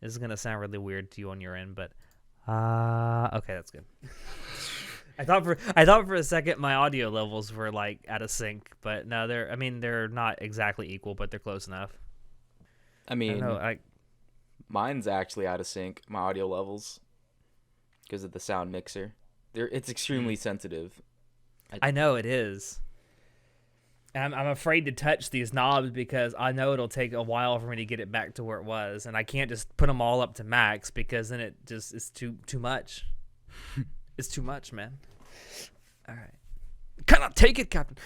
This is gonna sound really weird to you on your end, but okay, that's good. I thought for a second my audio levels were like out of sync, but no, they're not exactly equal, but they're close enough. I I don't mean, know. mine's actually out of sync, my audio levels, because of the sound mixer. It's extremely sensitive. I know it is. I'm afraid to touch these knobs because I know it'll take a while for me to get it back to where it was, and I can't just put them all up to max because then it just is too much. It's too much, man. All right, cannot take it, Captain.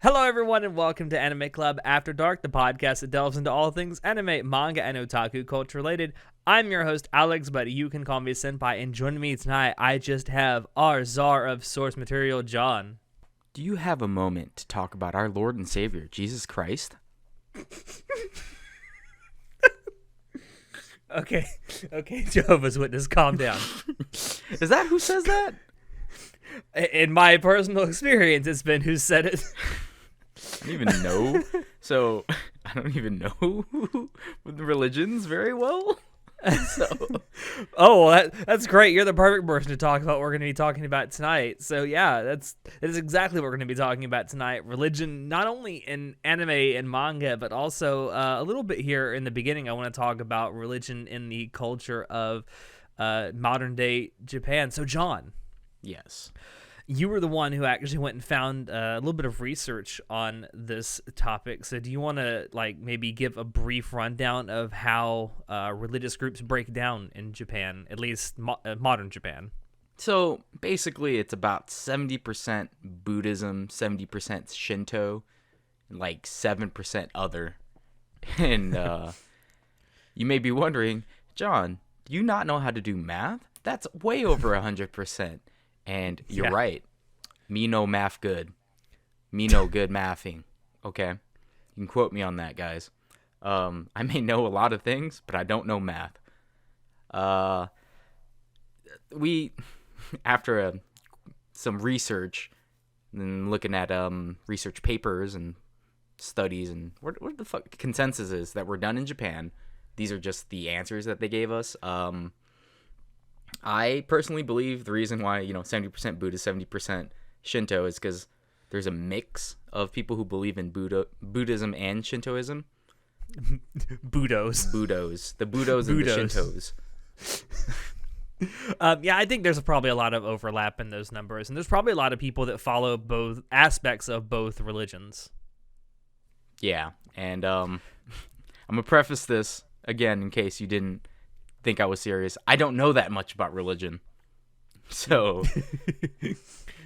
Hello, everyone, and welcome to Anime Club After Dark, the podcast that delves into all things anime, manga, and otaku culture related. I'm your host, Alex, but you can call me Senpai, and joining me tonight, I just have our czar of source material, John. Do you have a moment to talk about our Lord and Savior, Jesus Christ? Okay, Jehovah's Witness, calm down. Is that who says that? In my personal experience, it's been who said it. I don't even know. So, I don't even know the religions very well. So. Oh, well, that's great. You're the perfect person to talk about what we're going to be talking about tonight. So, yeah, that is exactly what we're going to be talking about tonight. Religion, not only in anime and manga, but also a little bit here in the beginning. I want to talk about religion in the culture of modern-day Japan. So, John. Yes. You were the one who actually went and found a little bit of research on this topic. So do you want to maybe give a brief rundown of how religious groups break down in Japan, at least modern Japan? So basically it's about 70% Buddhism, 70% Shinto, and 7% other. And you may be wondering, John, do you not know how to do math? That's way over 100%. And you're right. Me no math good. Me no good mathing. Okay? You can quote me on that, guys. I may know a lot of things, but I don't know math. We, after some research, and looking at research papers and studies, and what the fuck consensus is that were done in Japan, these are just the answers that they gave us. I personally believe the reason why, 70% Buddhist, 70% Shinto is because there's a mix of people who believe in Buddhism and Shintoism. Budos. The Budos and the Shintos. Yeah, I think there's probably a lot of overlap in those numbers, and there's probably a lot of people that follow both aspects of both religions. Yeah, and I'm going to preface this, again, in case you didn't think I was serious. I don't know that much about religion, so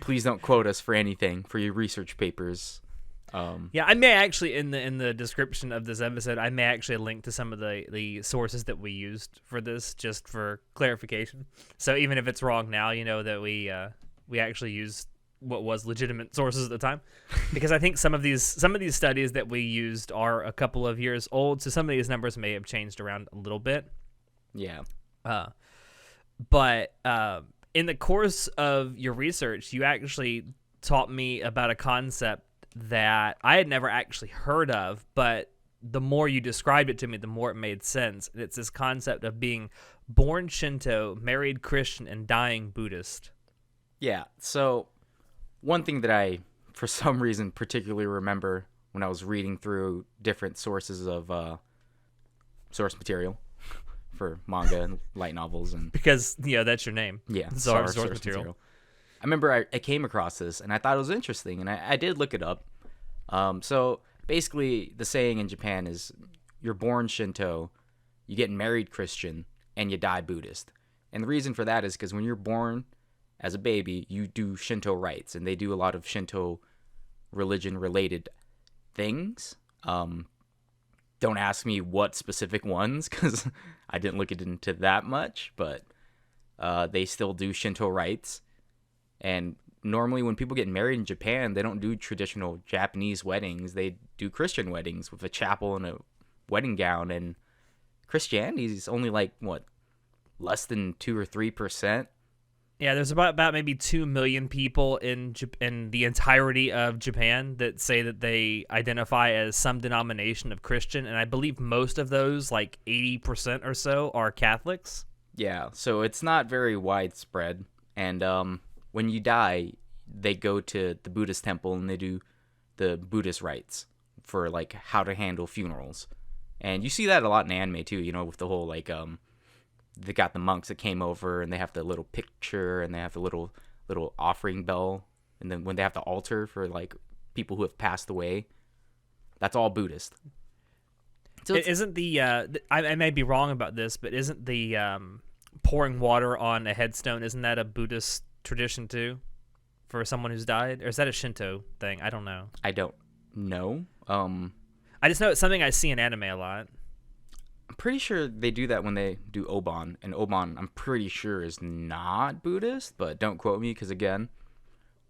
please don't quote us for anything for your research papers. Yeah, I may actually in the description of this episode, I may actually link to some of the sources that we used for this, just for clarification. So even if it's wrong now, you know that we actually used what was legitimate sources at the time, because I think some of these studies that we used are a couple of years old, so some of these numbers may have changed around a little bit. Yeah. But in the course of your research, you actually taught me about a concept that I had never actually heard of, but the more you described it to me, the more it made sense. And it's this concept of being born Shinto, married Christian, and dying Buddhist. Yeah, so one thing that I, for some reason, particularly remember when I was reading through different sources of source material for manga and light novels, and because that's your name. Yeah, source material. I remember I came across this and I thought it was interesting, and I did look it up. So basically, the saying in Japan is you're born Shinto, you get married Christian, and you die Buddhist. And the reason for that is because when you're born as a baby, you do Shinto rites, and they do a lot of Shinto religion related things. Don't ask me what specific ones, because I didn't look into that much, but they still do Shinto rites. And normally when people get married in Japan, they don't do traditional Japanese weddings. They do Christian weddings with a chapel and a wedding gown. And Christianity is only like, what, less than 2 or 3%? Yeah, there's about maybe 2 million people in the entirety of Japan that say that they identify as some denomination of Christian, and I believe most of those, like 80% or so, are Catholics. Yeah, so it's not very widespread. And when you die, they go to the Buddhist temple and they do the Buddhist rites for like how to handle funerals. And you see that a lot in anime too, with the whole like they got the monks that came over and they have the little picture and they have the little offering bell, and then when they have the altar for like people who have passed away, that's all Buddhist. So isn't I may be wrong about this, but isn't the pouring water on a headstone, isn't that a Buddhist tradition too, for someone who's died, or is that a Shinto thing? I don't know. I don't know. I just know it's something I see in anime a lot. I'm pretty sure they do that when they do Obon, and Obon I'm pretty sure is not Buddhist, but don't quote me, because again,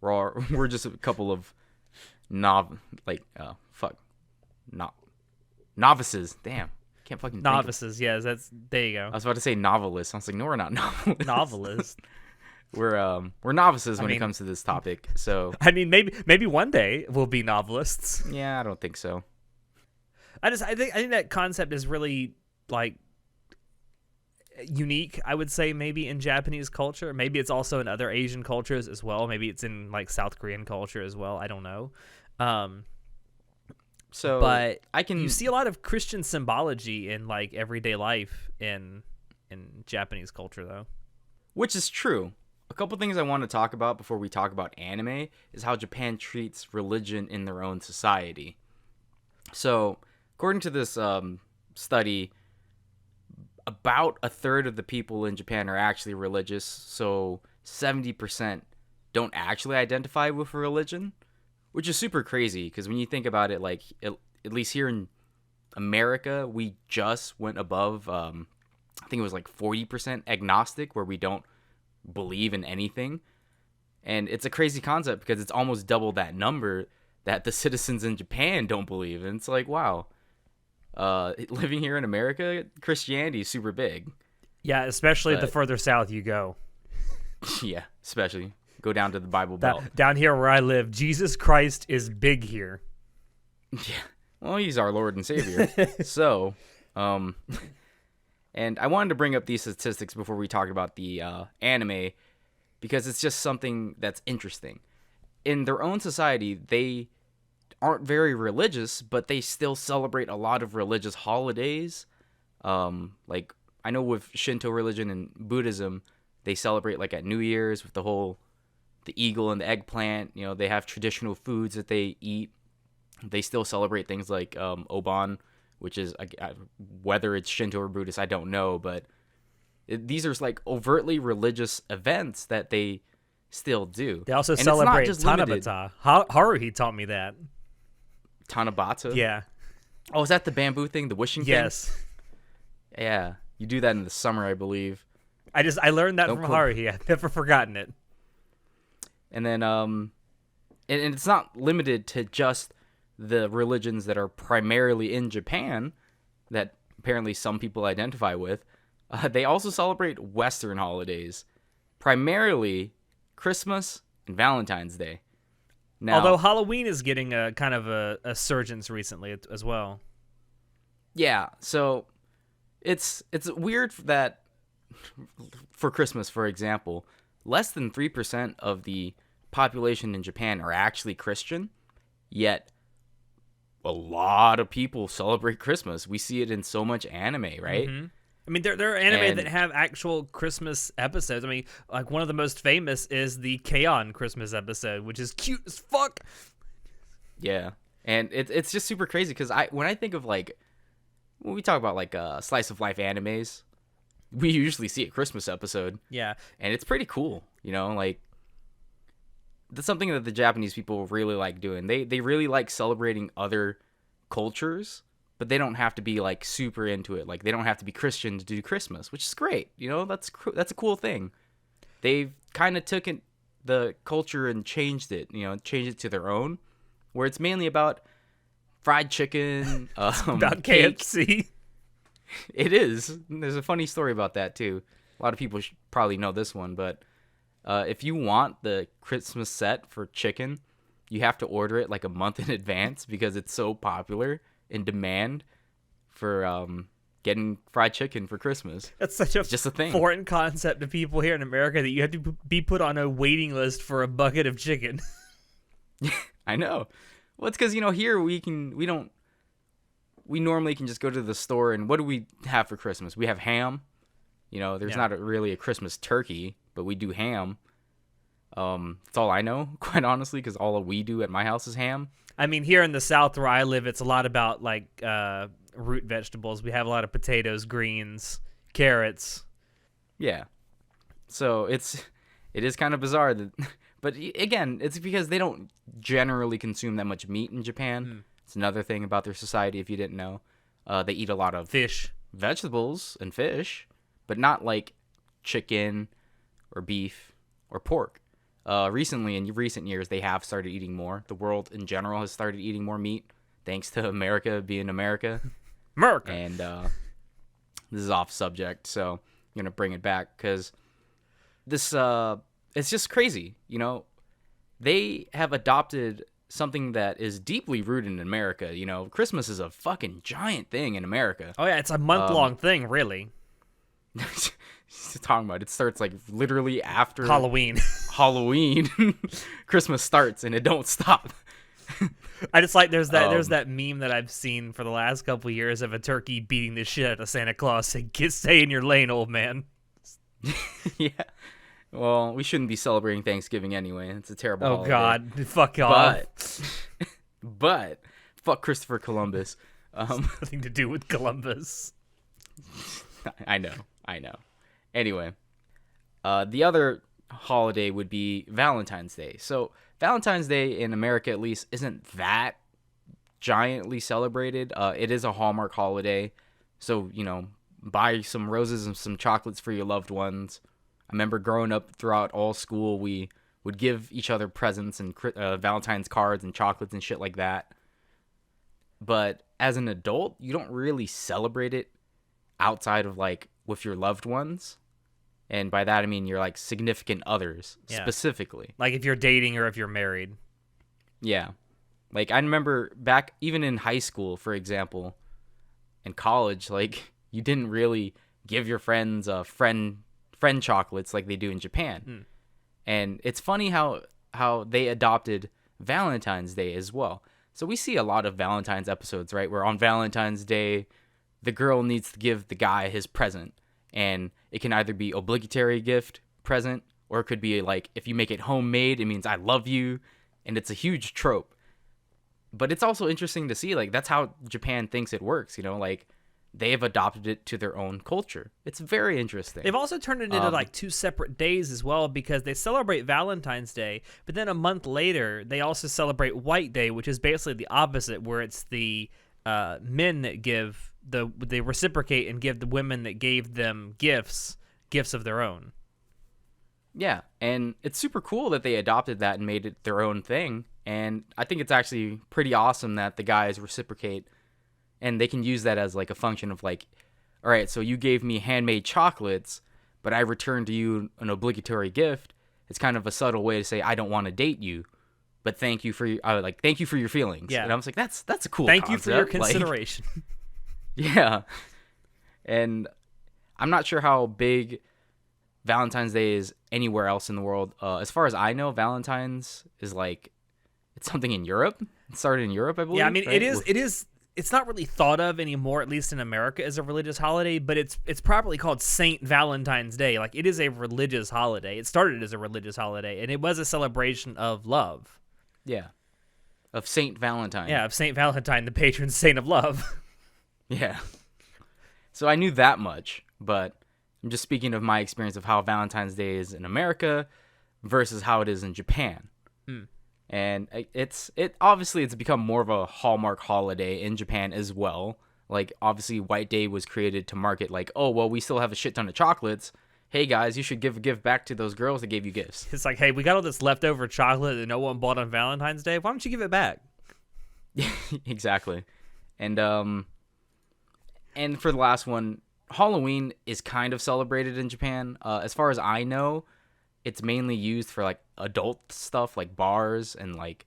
we're just a couple of novices. Damn, can't fucking novices. Yes, there you go. I was about to say novelists. I was like, no, we're not novelists. Novelists. We're novices when it comes to this topic. So I mean, maybe one day we'll be novelists. Yeah, I don't think so. I think that concept is really like unique, I would say, maybe in Japanese culture. Maybe it's also in other Asian cultures as well. Maybe it's in like South Korean culture as well. I don't know. But you see a lot of Christian symbology in like everyday life in Japanese culture, though. Which is true. A couple things I want to talk about before we talk about anime is how Japan treats religion in their own society. So, according to this study, about a third of the people in Japan are actually religious, so 70% don't actually identify with a religion, which is super crazy, because when you think about it, like, at least here in America, we just went above, I think it was like 40% agnostic, where we don't believe in anything. And it's a crazy concept, because it's almost double that number that the citizens in Japan don't believe. And it's like, wow. Living here in America, Christianity is super big. Yeah, especially the further south you go. Yeah, especially. Go down to the Bible Belt. Down here where I live, Jesus Christ is big here. Yeah. Well, he's our Lord and Savior. So, and I wanted to bring up these statistics before we talk about the anime, because it's just something that's interesting. In their own society, they aren't very religious, but they still celebrate a lot of religious holidays. Like, I know with Shinto religion and Buddhism, they celebrate like at New Year's with the eagle and the eggplant. They have traditional foods that they eat. They still celebrate things like Obon, which is, whether it's Shinto or Buddhist, I don't know, but these are like overtly religious events that they still do. They also celebrate Tanabata. Haruhi taught me that. Tanabata? Yeah. Oh, is that the bamboo thing, the wishing thing? Yes. Yeah, you do that in the summer, I believe. I learned that from Haruhi. I've never forgotten it. And then, and it's not limited to just the religions that are primarily in Japan that apparently some people identify with. They also celebrate Western holidays, primarily Christmas and Valentine's Day. Now, although Halloween is getting a kind of a surgence recently as well. Yeah, so it's weird that for Christmas, for example, less than 3% of the population in Japan are actually Christian, yet a lot of people celebrate Christmas. We see it in so much anime, right? Mm-hmm. I mean, there are anime that have actual Christmas episodes. I mean, like one of the most famous is the K-On! Christmas episode, which is cute as fuck. Yeah, and it's just super crazy, because when I think of like, when we talk about like slice of life animes, we usually see a Christmas episode. Yeah, and it's pretty cool, like that's something that the Japanese people really like doing. They really like celebrating other cultures, but they don't have to be like super into it. Like they don't have to be Christian to do Christmas, which is great. You know, that's a cool thing. They've kind of taken the culture and changed it. You know, changed it to their own, where it's mainly about fried chicken, About cake. KFC. It is. There's a funny story about that too. A lot of people should probably know this one, but if you want the Christmas set for chicken, you have to order it like a month in advance because it's so popular in demand for getting fried chicken for Christmas. That's such a just a thing. foreign concept to people here in America that you have to be put on a waiting list for a bucket of chicken. I know. Well, it's because, you know, here we normally can just go to the store and what do we have for Christmas? We have ham. You know, there's not really a Christmas turkey, but we do ham. That's all I know, quite honestly, because all we do at my house is ham. I mean, here in the South where I live, it's a lot about like root vegetables. We have a lot of potatoes, greens, carrots. Yeah. So it is kind of bizarre that, but again, it's because they don't generally consume that much meat in Japan. It's another thing about their society if you didn't know. They eat a lot of Fish. vegetables and fish, but not like chicken or beef or pork. Recently, in recent years, they have started eating more. The world in general has started eating more meat, thanks to America being America. America. And this is off subject, so I'm going to bring it back because this, it's just crazy. You know, they have adopted something that is deeply rooted in America. You know, Christmas is a fucking giant thing in America. Oh, yeah, it's a month-long thing, really. Talking about it starts like literally after Halloween. Christmas starts and it don't stop. I just like there's that meme that I've seen for the last couple of years of a turkey beating the shit out of Santa Claus saying, "Stay in your lane, old man." Yeah. Well, we shouldn't be celebrating Thanksgiving anyway. It's a terrible holiday. God, fuck off. But fuck Christopher Columbus. Nothing to do with Columbus. I know. Anyway, the other holiday would be Valentine's Day. So Valentine's Day in America, at least, isn't that giantly celebrated. It is a Hallmark holiday. So, you know, buy some roses and some chocolates for your loved ones. I remember growing up throughout all school, we would give each other presents and Valentine's cards and chocolates and shit like that. But as an adult, you don't really celebrate it outside of like with your loved ones. And by that, I mean your like significant others specifically. Like if you're dating or if you're married. Yeah. Like I remember back even in high school, for example, in college, like you didn't really give your friends friend chocolates like they do in Japan. And it's funny how they adopted Valentine's Day as well. So we see a lot of Valentine's episodes, right? Where on Valentine's Day, the girl needs to give the guy his present. And it can either be obligatory gift, present, or it could be like, if you make it homemade, it means I love you. And it's a huge trope. But it's also interesting to see, like, that's how Japan thinks it works, you know? Like, they have adopted it to their own culture. It's very interesting. They've also turned it into like two separate days as well because they celebrate Valentine's Day, but then a month later, they also celebrate White Day, which is basically the opposite, where it's the men that give they reciprocate and give the women that gave them gifts of their own. Yeah, and it's super cool that they adopted that and made it their own thing. And I think it's actually pretty awesome that the guys reciprocate, and they can use that as like a function of like, all right, so you gave me handmade chocolates, but I returned to you an obligatory gift. It's kind of a subtle way to say I don't want to date you, but thank you for your thank you for your feelings. Yeah, and I was like, that's a cool. Thank concept. you for your consideration. Like, yeah, and I'm not sure how big Valentine's Day is anywhere else in the world. As far as I know, Valentine's is like it's something in Europe. It started in Europe, I believe. Yeah, I mean, right? it is. It's not really thought of anymore, at least in America, as a religious holiday, but it's properly called Saint Valentine's Day. Like, it is a religious holiday. It started as a religious holiday, and it was a celebration of love. Yeah. Of Saint Valentine. Yeah, of Saint Valentine, the patron saint of love. Yeah. So I knew that much, but I'm just speaking of my experience of how Valentine's Day is in America versus how it is in Japan. And it's obviously become more of a Hallmark holiday in Japan as well. Like, obviously, White Day was created to market, like, oh, well, we still have a shit ton of chocolates. Hey, guys, you should give a gift back to those girls that gave you gifts. It's like, hey, we got all this leftover chocolate that no one bought on Valentine's Day. Why don't you give it back? Exactly. And for the last one, Halloween is kind of celebrated in Japan. As far as I know, it's mainly used for, like, adult stuff, like bars and, like,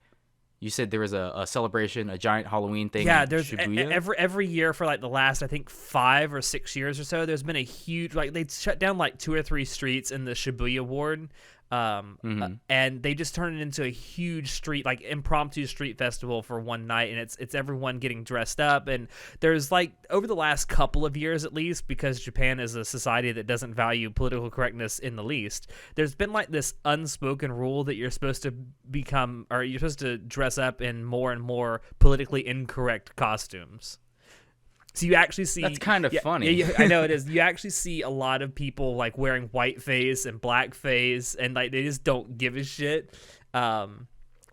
you said there was a celebration, a giant Halloween thing. Yeah, in there's Shibuya. every year for like the last, I think, 5 or 6 years or so. There's been a huge, like, they shut down like 2 or 3 streets in the Shibuya ward, and they just turned it into a huge street, like impromptu street festival for one night, and it's everyone getting dressed up. And there's like over the last couple of years, at least, because Japan is a society that doesn't value political correctness in the least, there's been like this unspoken rule that you're supposed to become, or you're supposed to dress up in more and more politically incorrect costumes. So you actually see, that's kind of funny. Yeah, I know it is. You actually see a lot of people like wearing whiteface and blackface, and like they just don't give a shit.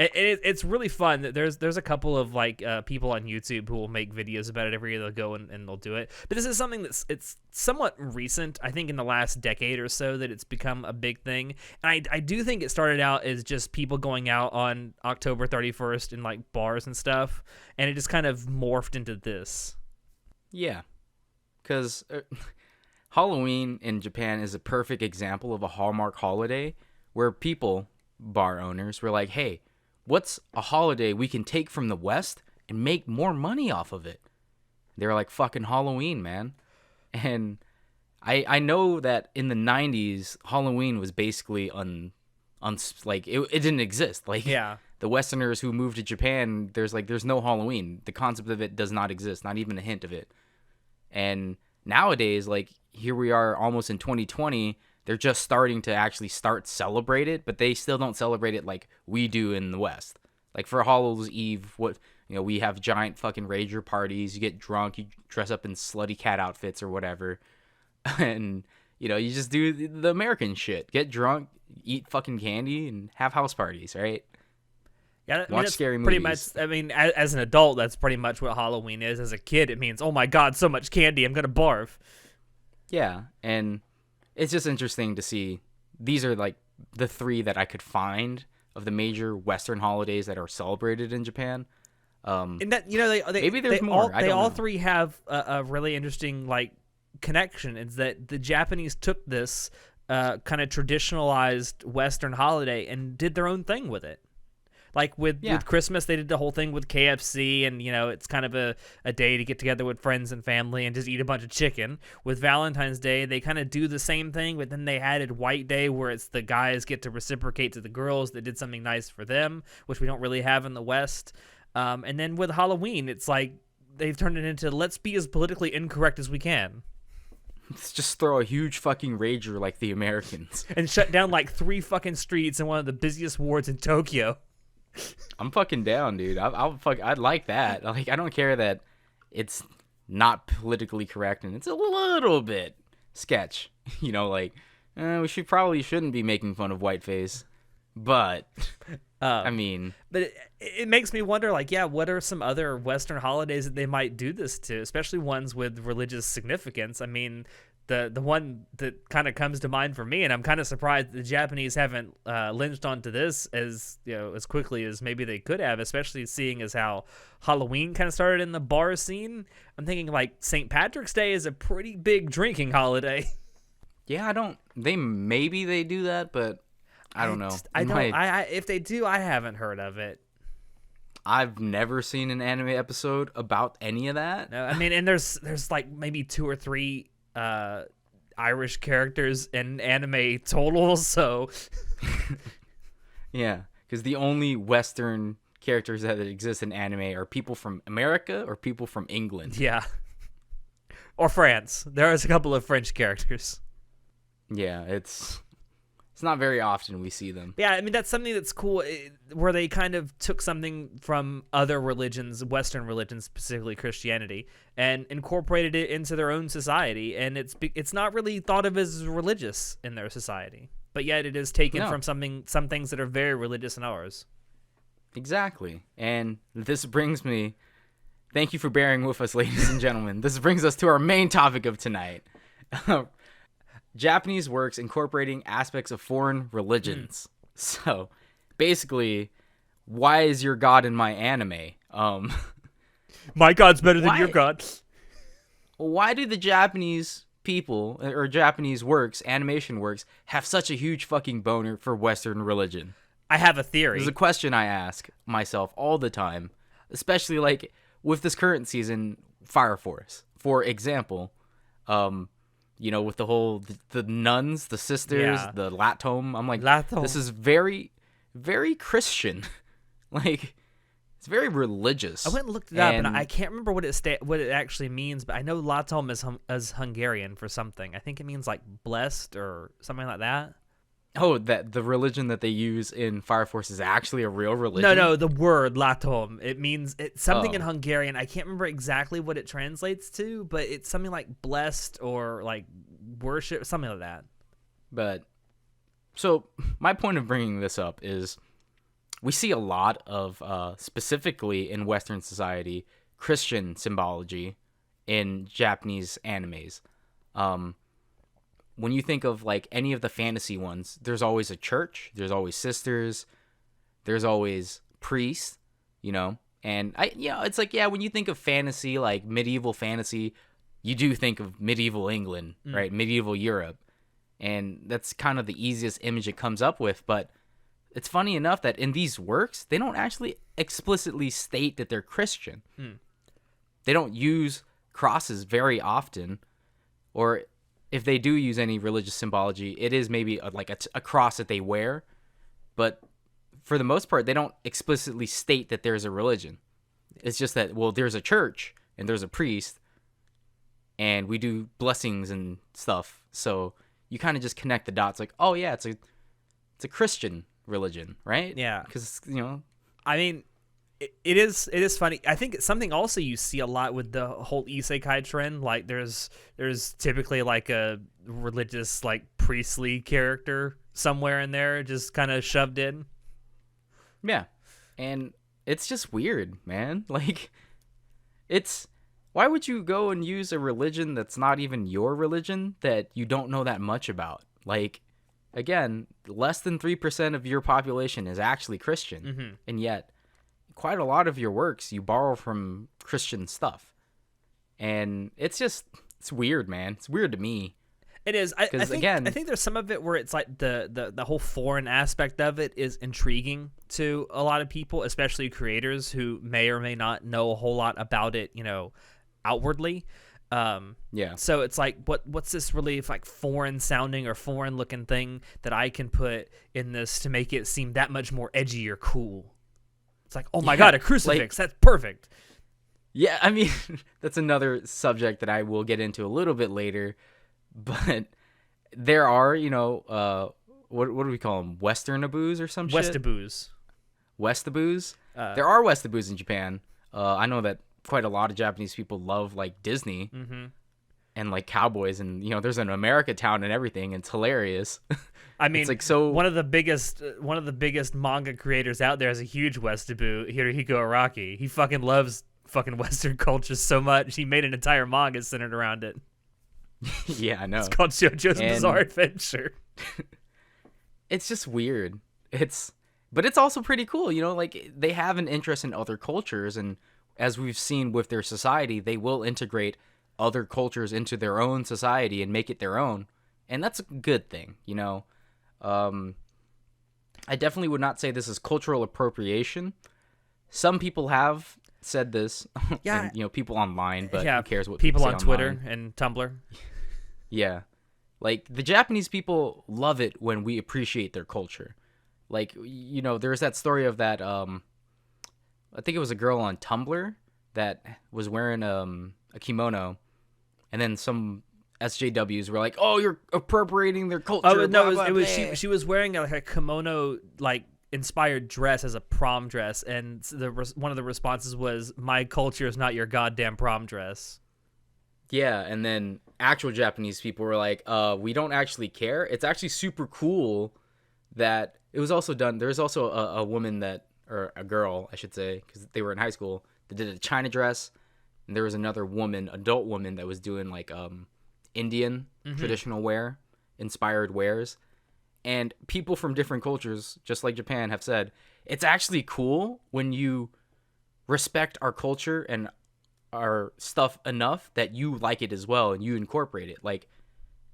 It's really fun. There's a couple of like people on YouTube who will make videos about it every year. They'll go and they'll do it. But this is something it's somewhat recent. I think in the last decade or so that it's become a big thing. And I do think it started out as just people going out on October 31st in like bars and stuff, and it just kind of morphed into this. Yeah, because Halloween in Japan is a perfect example of a Hallmark holiday where people, bar owners, were like, hey, what's a holiday we can take from the West and make more money off of it? They're like, fucking Halloween, man. And I know that in the 90s, Halloween was basically like, it didn't exist. Like, yeah. The Westerners who moved to Japan, there's no Halloween. The concept of it does not exist, not even a hint of it. And nowadays, like, here we are almost in 2020, they're just starting to actually celebrate it, but they still don't celebrate it like we do in the West. Like, for Hallows Eve, we have giant fucking rager parties, you get drunk, you dress up in slutty cat outfits or whatever, and, you just do the American shit. Get drunk, eat fucking candy, and have house parties, right? Yeah, watch scary pretty movies. much. I mean, as an adult, that's pretty much what Halloween is. As a kid, it means, oh my god, so much candy, I'm gonna barf. Yeah, and it's just interesting to see. These are like the 3 that I could find of the major Western holidays that are celebrated in Japan. And that maybe there's more. They all know. 3 have a really interesting like connection. It's that the Japanese took this kind of traditionalized Western holiday and did their own thing with it. Like with Christmas, they did the whole thing with KFC, and it's kind of a day to get together with friends and family and just eat a bunch of chicken. With Valentine's Day, they kind of do the same thing, but then they added White Day, where it's the guys get to reciprocate to the girls that did something nice for them, which we don't really have in the West. And then with Halloween, it's like they've turned it into let's be as politically incorrect as we can. Let's just throw a huge fucking rager like the Americans and shut down like 3 fucking streets in one of the busiest wards in Tokyo. I'm fucking down, dude. I'd like that. Like, I don't care that it's not politically correct and it's a little bit sketch. We shouldn't be making fun of whiteface, but I mean, but it makes me wonder, like, what are some other Western holidays that they might do this to, especially ones with religious significance? I mean, the one that kind of comes to mind for me, and I'm kind of surprised the Japanese haven't lynched onto this as quickly as maybe they could have, especially seeing as how Halloween kind of started in the bar scene. I'm thinking like St. Patrick's Day is a pretty big drinking holiday. Yeah, maybe they do that, but I don't know. If they do, I haven't heard of it. I've never seen an anime episode about any of that. No, I mean, and there's like maybe 2 or 3 Irish characters in anime total, so yeah, because the only Western characters that exist in anime are people from America or people from England. Yeah, or France. There is a couple of French characters. Yeah, it's not very often we see them. Yeah, I mean, that's something that's cool, where they kind of took something from other religions, Western religions, specifically Christianity, and incorporated it into their own society, and it's not really thought of as religious in their society, but yet it is taken from some things that are very religious in ours. Exactly. And this brings me thank you for bearing with us, ladies and gentlemen. This brings us to our main topic of tonight. Japanese works incorporating aspects of foreign religions. So, basically, why is your god in my anime? My god's better than Why? your god. Why do the Japanese people or Japanese works, animation works, have such a huge fucking boner for Western religion? I have a theory. There's a question I ask myself all the time, especially like with this current season, Fire Force, for example. With the whole the nuns, the sisters, Yeah. the Latom. I'm like, Latom. this is very, very Christian. Like, it's very religious. I went and looked it up, and And- I can't remember what it actually means, but I know Latom is Hungarian for something. I think it means like blessed or something like that. Oh, that the religion that they use in Fire Force is actually a real religion? No, the word Latom. It's something in Oh. Hungarian. I can't remember exactly what it translates to, but it's something like blessed or like worship, something like that. But, so, my point of bringing this up is we see a lot of, specifically in Western society, Christian symbology in Japanese animes. When you think of, like, any of the fantasy ones, there's always a church, there's always sisters, there's always priests, and it's like, yeah, when you think of fantasy, like medieval fantasy, you do think of medieval England, right? Medieval Europe. And that's kind of the easiest image it comes up with. But it's funny enough that in these works, they don't actually explicitly state that they're Christian. They don't use crosses very often. Or if they do use any religious symbology, it is maybe a cross that they wear. But for the most part, they don't explicitly state that there's a religion. It's just that, well, there's a church and there's a priest and we do blessings and stuff. So you kind of just connect the dots like, oh yeah, it's a Christian religion, right? Yeah. Because, I mean, it is funny. I think it's something also you see a lot with the whole isekai trend. Like there's typically like a religious, like priestly character somewhere in there just kind of shoved in. Yeah. And it's just weird, man. Like, why would you go and use a religion that's not even your religion that you don't know that much about? Like, again, less than 3% of your population is actually Christian. And yet, quite a lot of your works, you borrow from Christian stuff. And it's weird, man. It's weird to me. It is. I think, again, I think there's some of it where it's like the whole foreign aspect of it is intriguing to a lot of people, especially creators who may or may not know a whole lot about it, outwardly. Yeah. So it's like, what's this really like foreign sounding or foreign looking thing that I can put in this to make it seem that much more edgy or cool? It's like, oh my God, a crucifix. That's perfect. Yeah, I mean, that's another subject that I will get into a little bit later. But there are, what do we call them? Westernaboos or some shit? Westaboos. Westaboos? There are Westaboos in Japan. I know that quite a lot of Japanese people love, like, Disney and, like, cowboys. And, there's an America town and everything. And it's hilarious. I mean, it's like, so one of the biggest manga creators out there is a huge Westaboo, Hirohiko Araki. He fucking loves fucking Western culture so much. He made an entire manga centered around it. Yeah, I know. It's called JoJo's Bizarre Adventure. It's just weird. But it's also pretty cool, like they have an interest in other cultures, and as we've seen with their society, they will integrate other cultures into their own society and make it their own. And that's a good thing, I definitely would not say this is cultural appropriation. Some people have said this, Yeah. and, people online, but Yeah, who cares what people say on Twitter online. and Tumblr. Yeah. Like, the Japanese people love it when we appreciate their culture. Like, there's that story of that, I think it was a girl on Tumblr that was wearing a kimono, and then some SJWs were like, oh, you're appropriating their culture. Oh, no, blah, it was blah, blah. she was wearing like a kimono, like, inspired dress as a prom dress, and one of the responses was, my culture is not your goddamn prom dress. Yeah, and then actual Japanese people were like, we don't actually care. It's actually super cool that it was also done. There's also a woman or a girl, I should say, because they were in high school, that did a China dress and there was another woman, adult woman, that was doing like Indian traditional wear, inspired wares. And people from different cultures, just like Japan, have said it's actually cool when you respect our culture and our stuff enough that you like it as well and you incorporate it. Like,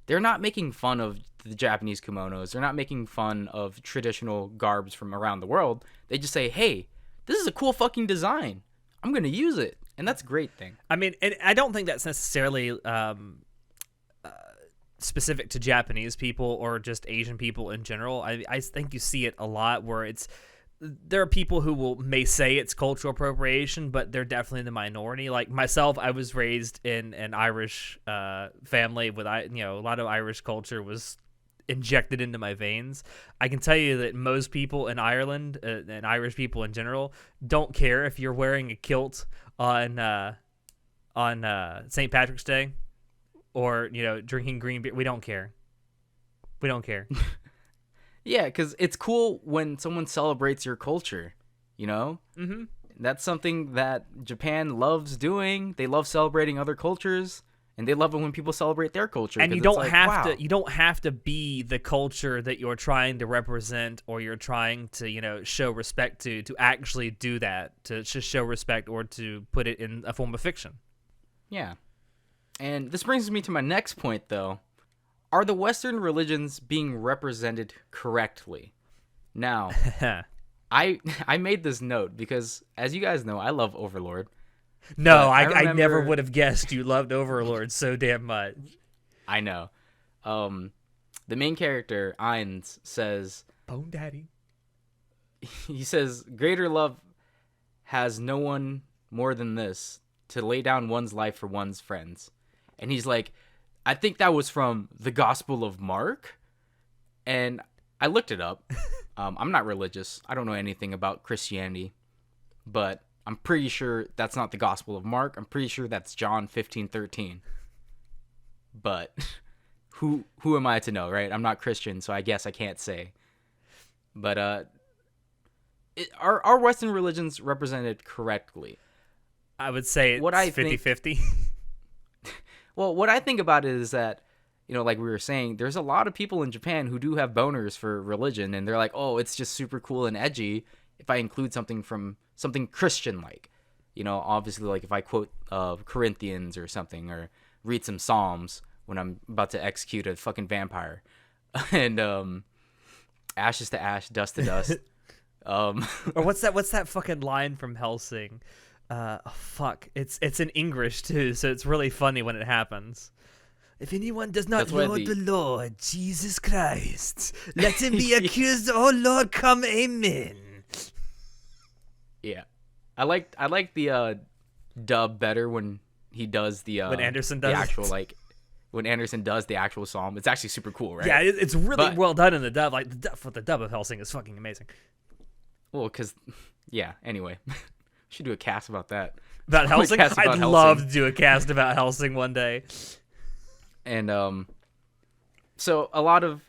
they're not making fun of the Japanese kimonos. They're not making fun of traditional garbs from around the world. They just say, hey, this is a cool fucking design. I'm going to use it. And that's a great thing. I mean, and I don't think that's necessarily specific to Japanese people or just Asian people in general. I think you see it a lot where there are people who may say it's cultural appropriation, but they're definitely the minority. Like myself, I was raised in an Irish family with a lot of Irish culture was injected into my veins. I can tell you that most people in Ireland and Irish people in general don't care if you're wearing a kilt on St. Patrick's Day or drinking green beer. We don't care. We don't care. Yeah, because it's cool when someone celebrates your culture, Mm-hmm. That's something that Japan loves doing. They love celebrating other cultures, and they love it when people celebrate their culture. And you don't have to be the culture that you're trying to represent or you're trying to, show respect to actually do that, to just show respect or to put it in a form of fiction. Yeah. And this brings me to my next point, though. Are the Western religions being represented correctly? Now, I made this note because, as you guys know, I love Overlord. No, I never would have guessed you loved Overlord so damn much. I know. The main character, Ainz, says... Bone Daddy. He says, greater love has no one more than this, to lay down one's life for one's friends. And he's like... I think that was from the Gospel of Mark, and I looked it up. I'm not religious. I don't know anything about Christianity, but I'm pretty sure that's not the Gospel of Mark. I'm pretty sure that's John 15:13. But who am I to know, right? I'm not Christian, so I guess I can't say. But are Western religions represented correctly? I would say it's 50-50. Well, what I think about it is that, like we were saying, there's a lot of people in Japan who do have boners for religion, and they're like, oh, it's just super cool and edgy if I include something Christian-like. Obviously, like if I quote Corinthians or something, or read some Psalms when I'm about to execute a fucking vampire. And ashes to ash, dust to dust. Or what's that fucking line from Hellsing? Fuck. It's in English too, so it's really funny when it happens. If anyone does not Lord the Lord Jesus Christ, let him be accused. Oh Lord, come, amen. Yeah, I like the dub better when he does when Anderson does the actual when Anderson does the actual psalm. It's actually super cool, right? Yeah, it's really well done in the dub. Like the dub of Hellsing is fucking amazing. Well, anyway. Should do a cast about that. About Hellsing? I'd love to do a cast about Hellsing one day. And so a lot of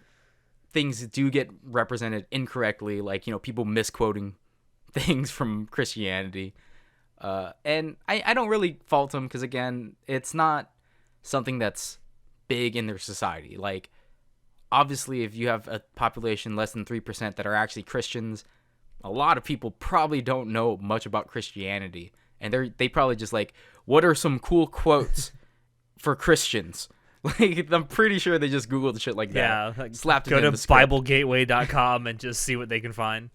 things do get represented incorrectly, like, people misquoting things from Christianity. And I don't really fault them because, again, it's not something that's big in their society. Like, obviously, if you have a population less than 3% that are actually Christians, a lot of people probably don't know much about Christianity, and they probably just like, what are some cool quotes for Christians? Like, I'm pretty sure they just Googled shit like that. Yeah, like, slapped it go in to the script. BibleGateway.com and just see what they can find.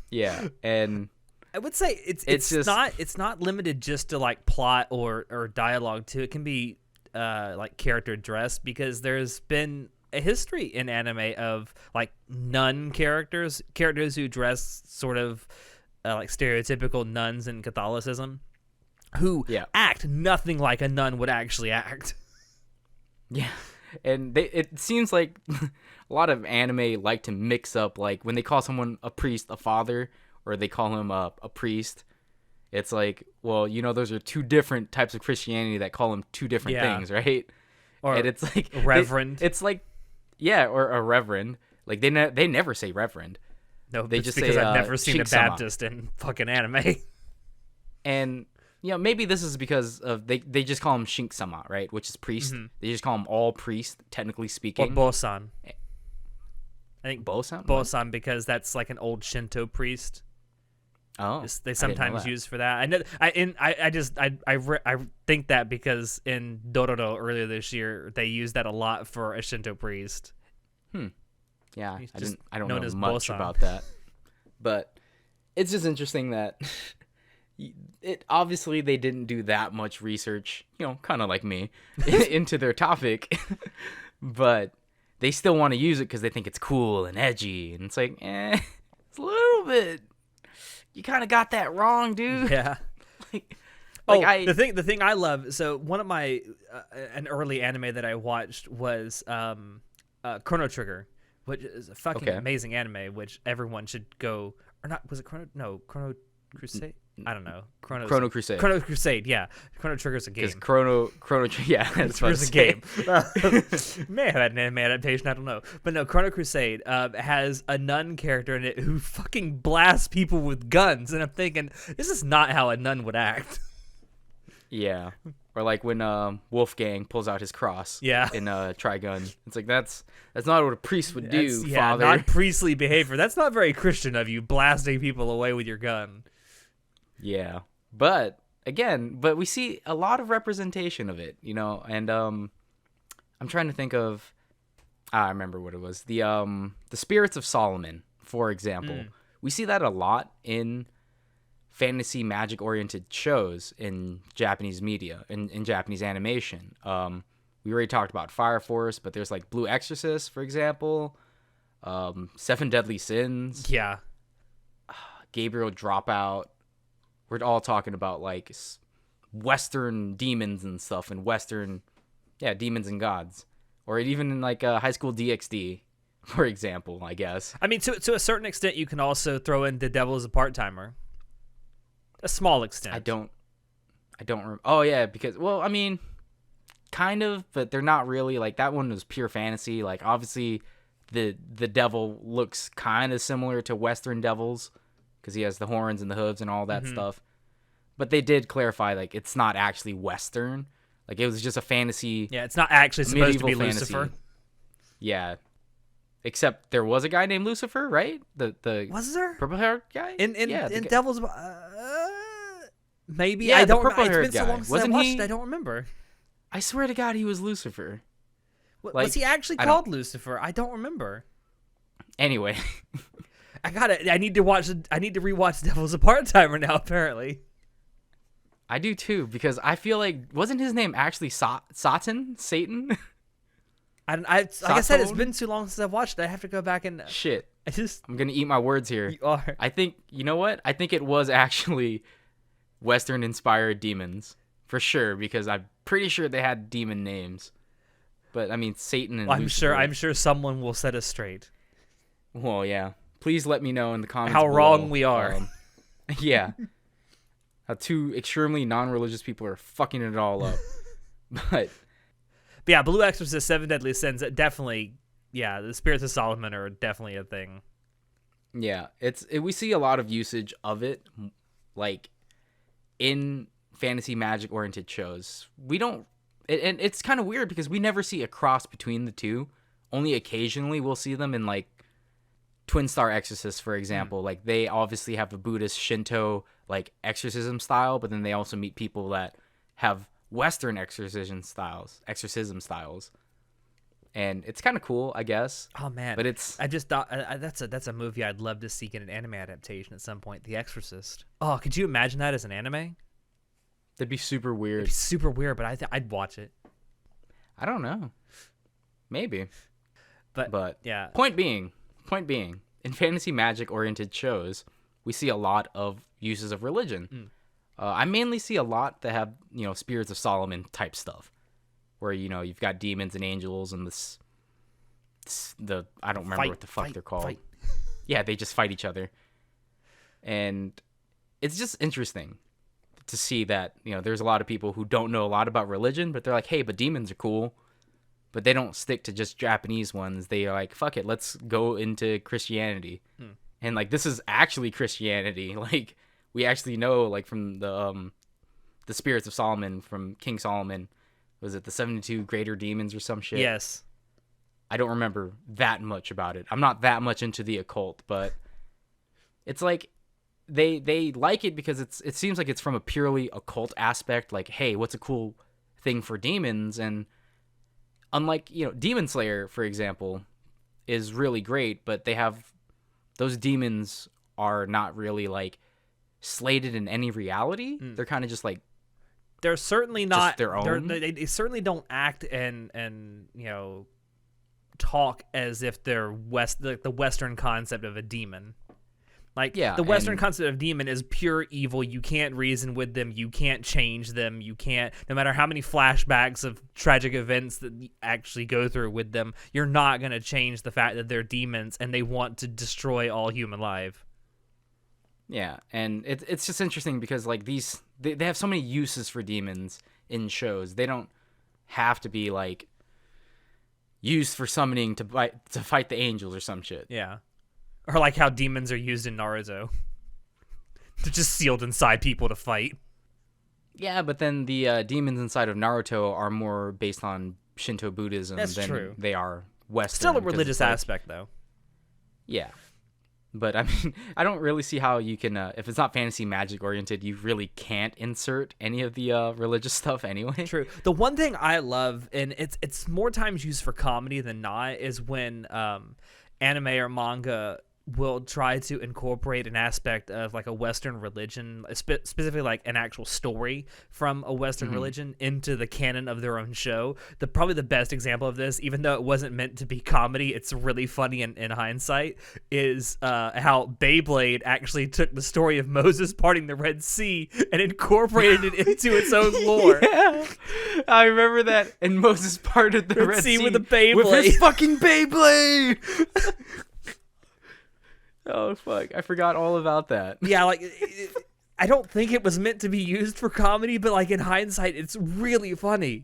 Yeah, and I would say it's not limited just to like plot or dialogue too. It can be like character dress, because there's been a history in anime of like nun characters who dress sort of like stereotypical nuns in Catholicism, who act nothing like a nun would actually act. Yeah, and it seems like a lot of anime like to mix up, like when they call someone a priest a father, or they call him a priest. It's like, well, those are two different types of Christianity that call them two different things, right? Or and it's like reverend. It's like. Yeah, or a reverend. Like, they never say reverend. No, they just because I've never seen a Baptist in fucking anime. And maybe this is because of they just call him Shink-sama, right? Which is priest. They just call him all priest, technically Or speaking. Bosan. I think Bosan? Bosan, because that's like an old Shinto priest. Oh, They I didn't know sometimes that. use for that. I think that because in Dororo earlier this year they used that a lot for a Shinto priest. Yeah, He's I just didn't. I don't known know as much Bosan. about that, but it's just interesting that it obviously they didn't do that much research, kind of like me, into their topic, but they still want to use it because they think it's cool and edgy, and it's like, it's a little bit. You kind of got that wrong, dude. Yeah. like the thing I love. So one of my an early anime that I watched was Chrono Trigger, which is a fucking amazing anime, which everyone should go. Or not? Was it Chrono? No, Chrono Crusade. I don't know. Chrono Crusade. Chrono Crusade. Yeah, Chrono Trigger's a game. Because Chrono yeah, that's what Trigger's a game. May have had an anime adaptation. I don't know, but no. Chrono Crusade has a nun character in it who fucking blasts people with guns, and I'm thinking this is not how a nun would act. Yeah. Or like when Wolfgang pulls out his cross in Trigun. It's like that's not what a priest would do, Father. Not priestly behavior. That's not very Christian of you, blasting people away with your gun. Yeah. But we see a lot of representation of it, and I'm trying to think of I remember what it was. The Spirits of Solomon, for example. We see that a lot in fantasy magic oriented shows in Japanese media, in Japanese animation. We already talked about Fire Force, but there's like Blue Exorcist, for example, Seven Deadly Sins, Gabriel Dropout. We're all talking about like Western demons and stuff, and Western demons and gods, or even in like High School DxD, for example, I guess. I mean, to a certain extent, you can also throw in The Devil is a Part-Timer. A small extent. I don't remember. Oh yeah, because I mean, kind of, but they're not really. Like that one was pure fantasy. Like obviously, the devil looks kind of similar to Western devils because he has the horns and the hooves and all that stuff. But they did clarify like it's not actually Western. Like it was just a fantasy. Yeah, it's not actually supposed to be fantasy. Lucifer. Yeah. Except there was a guy named Lucifer, right? The was there purple haired guy? in Devil's maybe. Yeah, I don't the purple-haired It's been so long since Wasn't I watched he? it, I don't remember. I swear to God, he was Lucifer. Was he actually called Lucifer? I don't remember. Anyway, I need to rewatch Devil's a Part-Timer now. Apparently, I do too because I feel like wasn't his name actually Satan? like I said, it's been too long since I've watched it. I have to go back and shit. I'm gonna eat my words here. You are. I think you know what? I think it was actually Western inspired demons for sure because I'm pretty sure they had demon names. But I mean Satan and Lucifer. I'm sure someone will set us straight. Well, yeah. Please let me know in the comments how below. wrong we are. Yeah. How two extremely non-religious people are fucking it all up. But yeah, Blue Exorcist, Seven Deadly Sins, definitely. Yeah, the Spirits of Solomon are definitely a thing. Yeah, we see a lot of usage of it, like in fantasy magic oriented shows. We don't, and it's kind of weird because we never see a cross between the two. Only occasionally we'll see them in like Twin Star Exorcist, for example. Like they obviously have a Buddhist Shinto like exorcism style, but then they also meet people that have Western exorcism styles, and it's kind of cool, I guess. Oh man, but I just thought that's a movie I'd love to see get an anime adaptation at some point. The Exorcist. Oh, could you imagine that as an anime? That'd be super weird. It'd be super weird, but I'd watch it. I don't know, maybe, but yeah. Point being, in fantasy magic oriented shows, we see a lot of uses of religion. I mainly see a lot that have, Spirits of Solomon type stuff, where, you've got demons and angels and I don't remember what the fuck they're called. Fight. Yeah, they just fight each other. And it's just interesting to see that, there's a lot of people who don't know a lot about religion, but they're like, hey, but demons are cool. But they don't stick to just Japanese ones. They are like, fuck it, let's go into Christianity. And like, this is actually Christianity. Like, we actually know, like, from the the spirits of Solomon from King Solomon. Was it the 72 greater demons or some shit? Yes. I don't remember that much about it. I'm not that much into the occult, but it's like they like it because it seems like it's from a purely occult aspect. Like, hey, what's a cool thing for demons? And unlike, Demon Slayer, for example, is really great, but they have those demons are not really like slated in any reality. They're kind of just like they're certainly not their own. They certainly don't act and talk as if they're the Western concept of a demon. Like, the Western concept of demon is pure evil. You can't reason with them. You can't change them. You can't, no matter how many flashbacks of tragic events that you actually go through with them, you're not going to change the fact that they're demons and they want to destroy all human life. Yeah, and it's just interesting because, like, they have so many uses for demons in shows. They don't have to be, like, used for summoning to fight the angels or some shit. Yeah. Or like how demons are used in Naruto. They're just sealed inside people to fight. Yeah, but then the demons inside of Naruto are more based on Shinto Buddhism than they are Western. Still a religious aspect, though. Yeah. But, I mean, I don't really see how you can, if it's not fantasy magic oriented, you really can't insert any of the religious stuff anyway. True. The one thing I love, and it's more times used for comedy than not, is when anime or manga will try to incorporate an aspect of like a Western religion, specifically like an actual story from a Western religion into the canon of their own show. Probably the best example of this, even though it wasn't meant to be comedy, it's really funny in hindsight, is how Beyblade actually took the story of Moses parting the Red Sea and incorporated it into its own lore. Yeah, I remember that. And Moses parted the Red Sea with a Beyblade. With his fucking Beyblade! Oh, fuck. I forgot all about that. Yeah, like, I don't think it was meant to be used for comedy, but, like, in hindsight, it's really funny.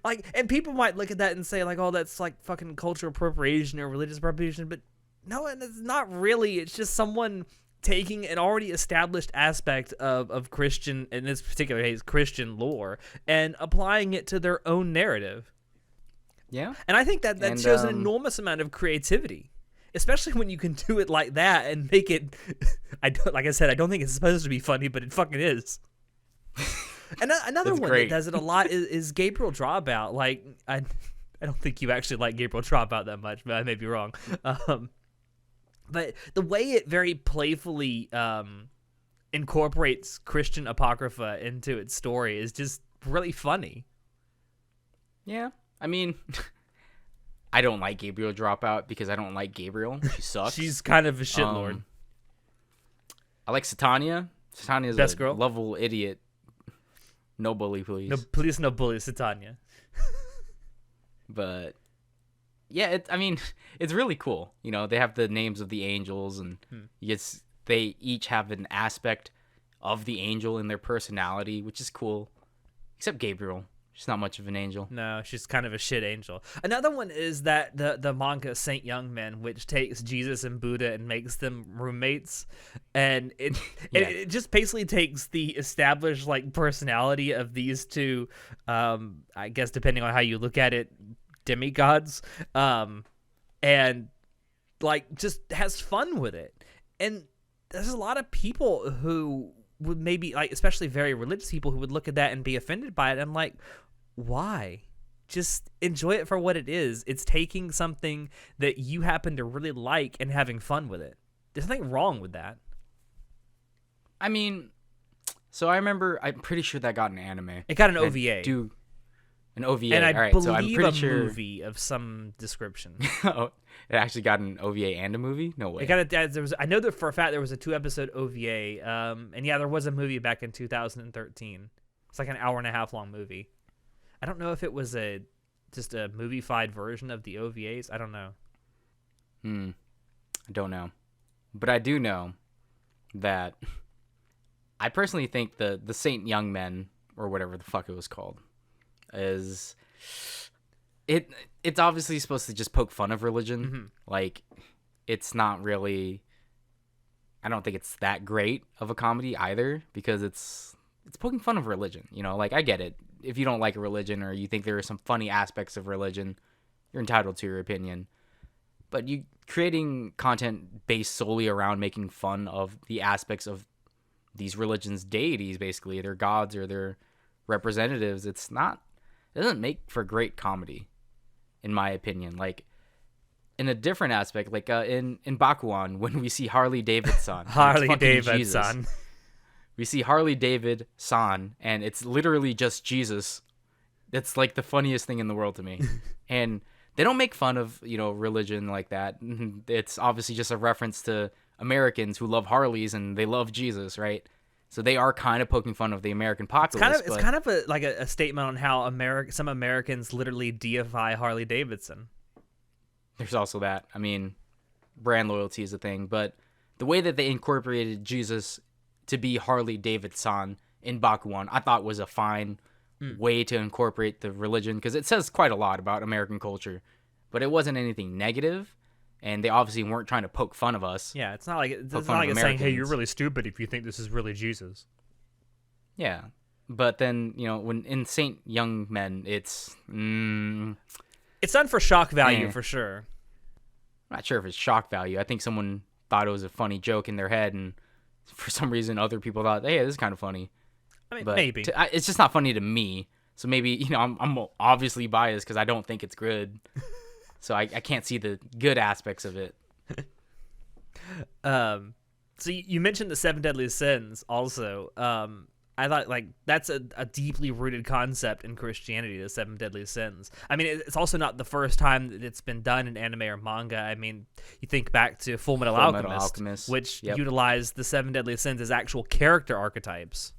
Like, and people might look at that and say, like, oh, that's, like, fucking cultural appropriation or religious appropriation, but no, and it's not really. It's just someone taking an already established aspect of Christian, in this particular case, Christian lore, and applying it to their own narrative. Yeah. And I think that shows an enormous amount of creativity. Especially when you can do it like that and make it, like I said, I don't think it's supposed to be funny, but it fucking is. And another one that does it a lot is Gabriel Dropout. Like, I don't think you actually like Gabriel Dropout that much, but I may be wrong. But the way it very playfully incorporates Christian Apocrypha into its story is just really funny. Yeah, I mean... I don't like Gabriel Dropout because I don't like Gabriel. She sucks. She's kind of a shitlord. I like Satania. Satania's Best a girl. lovable idiot. No bully, please. No, please, no bully, Satania. But yeah, I mean, it's really cool. They have the names of the angels, and they each have an aspect of the angel in their personality, which is cool. Except Gabriel. She's not much of an angel. No, she's kind of a shit angel. Another one is that the manga Saint Young Men, which takes Jesus and Buddha and makes them roommates, and it just basically takes the established like personality of these two, I guess depending on how you look at it, demigods, and like just has fun with it. And there's a lot of people who would maybe, like, especially very religious people, who would look at that and be offended by it. I'm like, why? Just enjoy it for what it is. It's taking something that you happen to really like and having fun with it. There's nothing wrong with that. I mean, so I'm pretty sure that got an anime. It got an OVA. An OVA. And I All right, believe so I'm pretty sure... movie of some description. Oh, it actually got an OVA and a movie? No way. It got I know that for a fact there was a 2-episode OVA. And yeah, there was a movie back in 2013. It's like an hour-and-a-half long movie. I don't know if it was just a movie-fied version of the OVAs. I don't know. I don't know. But I do know that I personally think the Saint Young Men, or whatever the fuck it was called, is... It's obviously supposed to just poke fun of religion. Mm-hmm. Like, it's not really... I don't think it's that great of a comedy either, because it's it's poking fun of religion. Like, I get it. If you don't like a religion or you think there are some funny aspects of religion, you're entitled to your opinion. But you creating content based solely around making fun of the aspects of these religions' deities, basically their gods or their representatives, it doesn't make for great comedy, in my opinion. Like, in a different aspect, like in Bakuan, when we see Harley Davidson, we see Harley Davidson, and it's literally just Jesus. That's like the funniest thing in the world to me. And they don't make fun of, religion like that. It's obviously just a reference to Americans who love Harleys and they love Jesus, right? So they are kind of poking fun of the American populace. It's kind of a statement on how some Americans literally deify Harley Davidson. There's also that. I mean, brand loyalty is a thing, but the way that they incorporated Jesus to be Harley Davidson in Bakuan, I thought was a fine way to incorporate the religion, because it says quite a lot about American culture, but it wasn't anything negative, and they obviously weren't trying to poke fun of us. Yeah, it's not like it's saying, "Hey, you're really stupid if you think this is really Jesus." Yeah, but then when in Saint Young Men, it's done for shock value for sure. I'm not sure if it's shock value. I think someone thought it was a funny joke in their head, and for some reason other people thought, hey, this is kind of funny. I mean, but maybe. It's just not funny to me. So maybe, I'm obviously biased because I don't think it's good. So I can't see the good aspects of it. So you mentioned the 7 deadly sins also. I thought that's a deeply rooted concept in Christianity, the 7 deadly sins. I mean, it's also not the first time that it's been done in anime or manga. I mean, you think back to Full Metal Alchemist, which utilized the 7 deadly sins as actual character archetypes.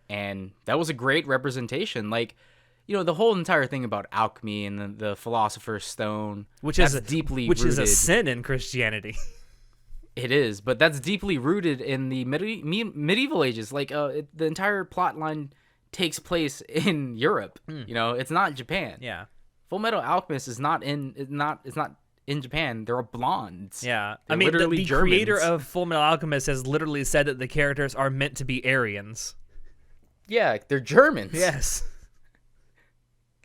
And that was a great representation. Like, the whole entire thing about alchemy and the Philosopher's Stone, which is rooted. A sin in Christianity. It is, but that's deeply rooted in the medieval ages. Like, the entire plot line takes place in Europe. It's not Japan. Yeah, Full Metal Alchemist is not in. It's not in Japan. They're blondes. Yeah, They're literally the creator of Full Metal Alchemist has literally said that the characters are meant to be Aryans. Yeah, they're Germans. Yes.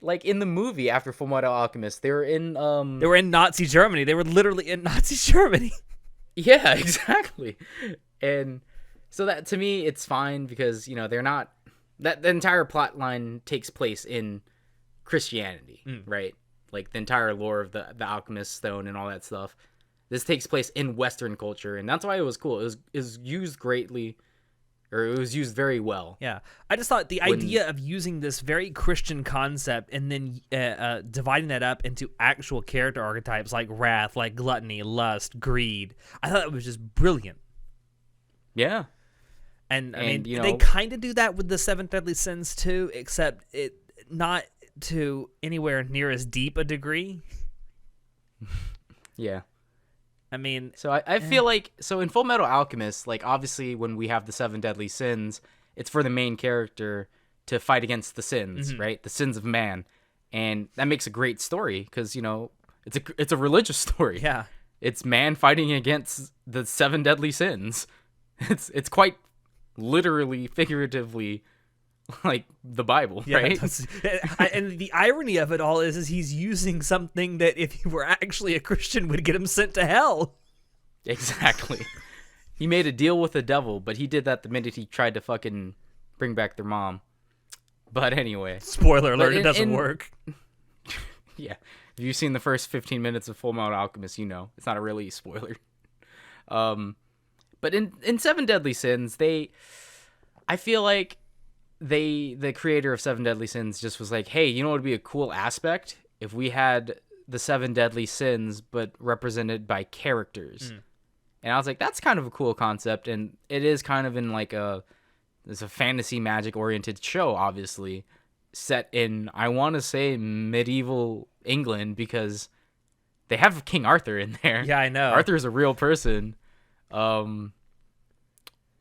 Like in the movie after Full Metal Alchemist, they were in Nazi Germany. They were literally in Nazi Germany. Yeah, exactly. And so that, to me, it's fine because, they're not, that the entire plot line takes place in Christianity, right? Like the entire lore of the Alchemist Stone and all that stuff. This takes place in Western culture, and that's why it was cool. It was used greatly, or it was used very well. Yeah. I just thought the idea of using this very Christian concept and then dividing that up into actual character archetypes like wrath, like gluttony, lust, greed, I thought it was just brilliant. Yeah. And I mean, they kind of do that with the 7 deadly sins too, except it not to anywhere near as deep a degree. Yeah. I mean, so I feel like, so in Full Metal Alchemist, like obviously when we have the 7 deadly sins, it's for the main character to fight against the sins, right? The sins of man. And that makes a great story because, it's a religious story. Yeah. It's man fighting against the 7 deadly sins. It's quite literally, figuratively, like the Bible, right? And the irony of it all is he's using something that if he were actually a Christian would get him sent to hell. Exactly. He made a deal with the devil, but he did that the minute he tried to fucking bring back their mom. But anyway. Spoiler alert, it doesn't work. Yeah. If you've seen the first 15 minutes of Full Metal Alchemist, it's not a really spoiler. But in 7 Deadly Sins, I feel like the creator of 7 Deadly Sins just was like, hey, what would be a cool aspect if we had the 7 Deadly Sins but represented by characters? And I was like, that's kind of a cool concept, and it is kind of in like it's a fantasy magic oriented show, obviously set in, I want to say, medieval England, because they have King Arthur in there. Yeah, I know. Arthur's a real person.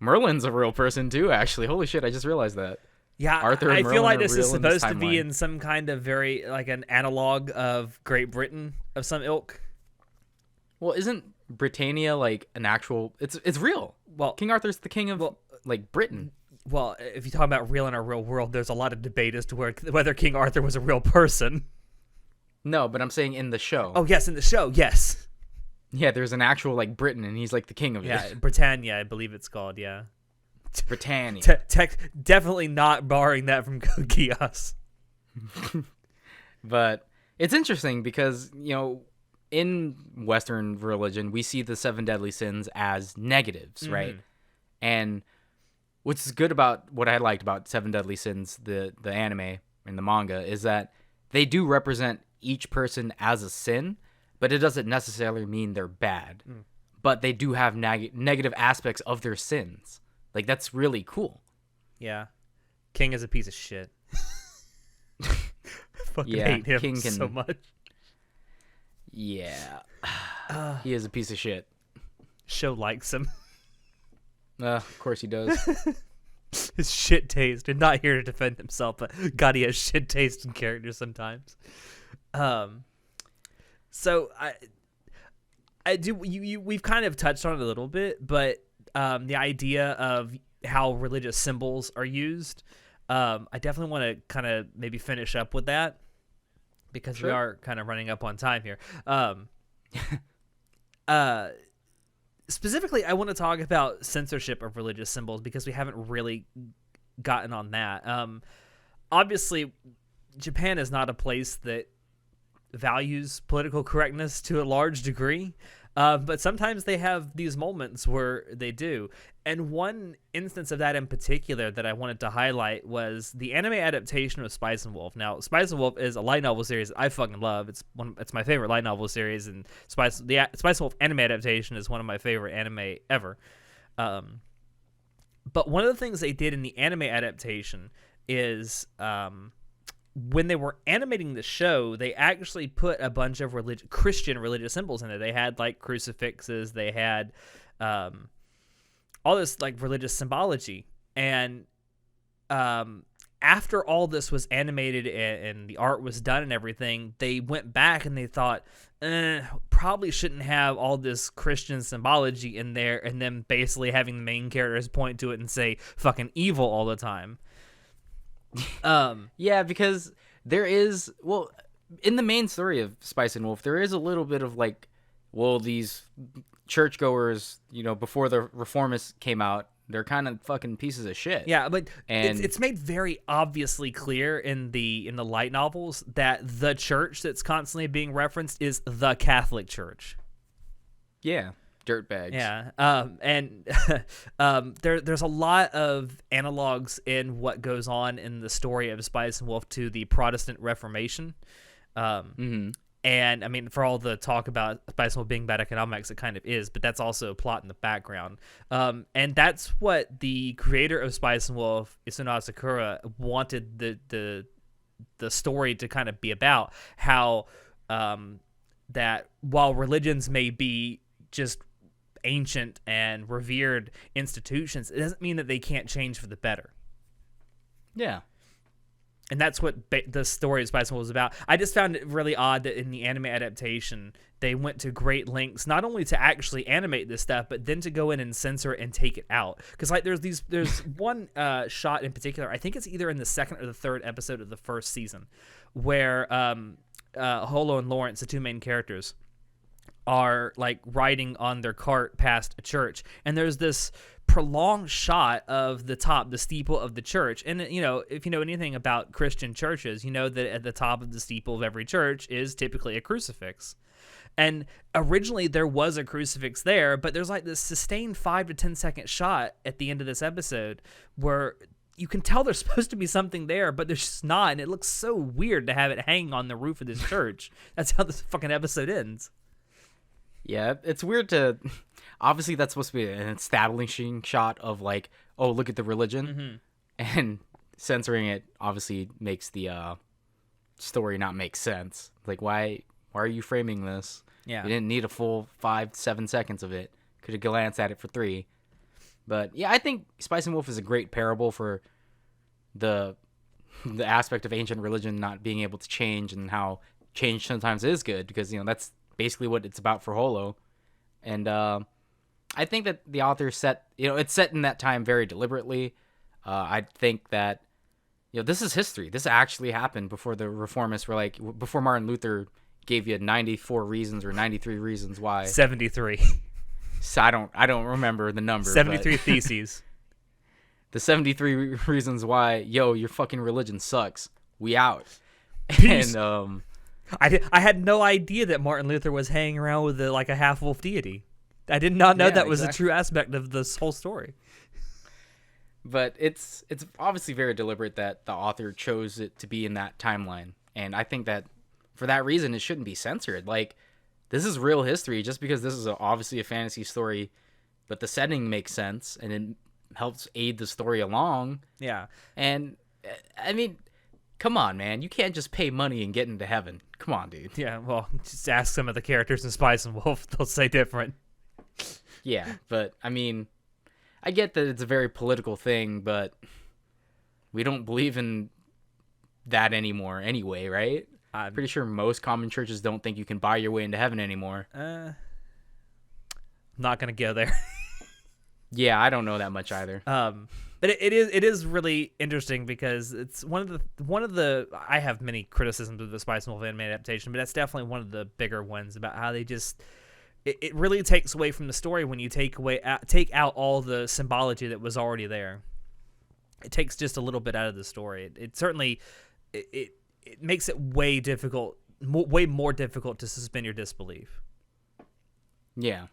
Merlin's a real person too, actually. Holy shit, I just realized that. Yeah, Arthur and I Merlin feel like this is real in supposed to timeline. be in some kind of very, like an analog of Great Britain of some ilk. Well, isn't Britannia like an actual... It's real. Well, King Arthur's the king of like Britain. Well, if you talk about real in our real world, there's a lot of debate as to whether King Arthur was a real person. No, but I'm saying in the show. Oh, yes, in the show, yes. Yeah, there's an actual like Britain, and he's like the king of Yeah, it. Britannia, I believe it's called. Yeah, Britannia. Definitely not borrowing that from Code Geass. But it's interesting because, in Western religion, we see the 7 deadly sins as negatives, right? And what's good about what I liked about 7 deadly sins, the anime and the manga, is that they do represent each person as a sin, but it doesn't necessarily mean they're bad. But they do have negative aspects of their sins. Like, that's really cool. Yeah. King is a piece of shit. Fucking Yeah, hate him King so much. Yeah. He is a piece of shit. Show likes him. Of course he does. His shit taste. And not here to defend himself, but God, he has shit taste in characters sometimes. So I do. We've kind of touched on it a little bit, but the idea of how religious symbols are used, I definitely want to kind of maybe finish up with that because we are kind of running up on time here. Specifically, I want to talk about censorship of religious symbols because we haven't really gotten on that. Obviously, Japan is not a place that values political correctness to a large degree, but sometimes they have these moments where they do. And one instance of that in particular that I wanted to highlight was the anime adaptation of Spice and Wolf. Now, Spice and Wolf is a light novel series that I fucking love. It's my favorite light novel series, and Spice and Wolf anime adaptation is one of my favorite anime ever. But one of the things they did in the anime adaptation is when they were animating the show, they actually put a bunch of Christian religious symbols in it. They had like crucifixes, they had all this like religious symbology. And after all this was animated and the art was done and everything, they went back and they thought, probably shouldn't have all this Christian symbology in there, and then basically having the main characters point to it and say fucking evil all the time. Yeah, because there is, well, in the main story of Spice and Wolf, there is a little bit of like, well, these churchgoers, before the reformists came out, they're kind of fucking pieces of shit. Yeah, but and it's made very obviously clear in the light novels that the church that's constantly being referenced is the Catholic Church. Yeah. Dirtbags. Yeah, and there's a lot of analogs in what goes on in the story of Spice and Wolf to the Protestant Reformation. And I mean, for all the talk about Spice and Wolf being bad economics, it kind of is, but that's also a plot in the background. And that's what the creator of Spice and Wolf, Isunao Sakura, wanted the story to kind of be about. How that while religions may be just ancient and revered institutions, it doesn't mean that they can't change for the better. Yeah. And that's what the story of Spice and Wolf was about. I just found it really odd that in the anime adaptation, they went to great lengths, not only to actually animate this stuff, but then to go in and censor it and take it out. Because like there's one shot in particular, I think it's either in the second or the third episode of the first season, where Holo and Lawrence, the two main characters, are like riding on their cart past a church, and there's this prolonged shot of the steeple of the church. And if you know anything about Christian churches, you know that at the top of the steeple of every church is typically a crucifix. And originally there was a crucifix there, but there's like this sustained 5 to 10 second shot at the end of this episode where you can tell there's supposed to be something there, but there's just not, and it looks so weird to have it hanging on the roof of this church. That's how this fucking episode ends. Yeah, it's weird to... Obviously, that's supposed to be an establishing shot of, like, oh, look at the religion. And censoring it obviously makes the story not make sense. Like, why are you framing this? Yeah. You didn't need a full 5-7 seconds of it. Could have glanced at it for 3. But, yeah, I think Spice and Wolf is a great parable for the aspect of ancient religion not being able to change, and how change sometimes is good, because, that's basically what it's about for Holo. And I think that the author it's set in that time very deliberately. I think that this is history. This actually happened before the reformists were like, before Martin Luther gave you 94 reasons or 93 reasons why. 73. So I don't remember the number. 73 but theses. The 73 reasons why, your fucking religion sucks. We out. Peace. And I had no idea that Martin Luther was hanging around with a half-wolf deity. I did not know that was a true aspect of this whole story. But it's obviously very deliberate that the author chose it to be in that timeline. And I think that for that reason, it shouldn't be censored. Like, this is real history. Just because this is obviously a fantasy story, but the setting makes sense and it helps aid the story along. Yeah. And, I mean, come on, man. You can't just pay money and get into heaven. Come on, dude. Yeah, well, just ask some of the characters in Spice and Wolf. They'll say different. Yeah, but, I mean, I get that it's a very political thing, but we don't believe in that anymore anyway, right? I'm pretty sure most common churches don't think you can buy your way into heaven anymore. Not going to go there. Yeah, I don't know that much either. But it is really interesting because it's one of the I have many criticisms of the Spice and Wolf anime adaptation, but that's definitely one of the bigger ones about how they just it really takes away from the story when you take out all the symbology that was already there. It takes just a little bit out of the story. It certainly it makes it way more difficult to suspend your disbelief. Yeah.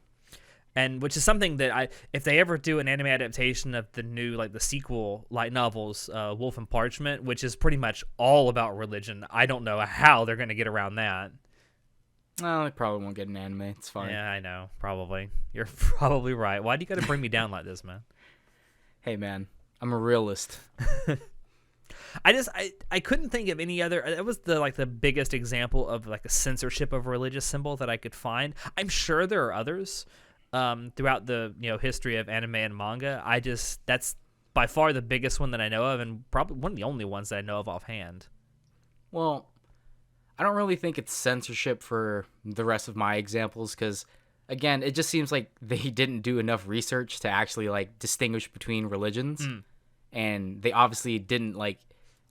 And which is something that if they ever do an anime adaptation of the new, the sequel light novels, Wolf and Parchment, which is pretty much all about religion, I don't know how they're going to get around that. Well, they probably won't get an anime. It's fine. Yeah, I know. Probably. You're probably right. Why do you got to bring me down like this, man? Hey, man. I'm a realist. I couldn't think of any other. It was the biggest example of a censorship of a religious symbol that I could find. I'm sure there are others. Throughout the history of anime and manga, that's by far the biggest one that I know of, and probably one of the only ones that I know of offhand. Well, I don't really think it's censorship for the rest of my examples because, again, it just seems like they didn't do enough research to actually distinguish between religions, and they obviously didn't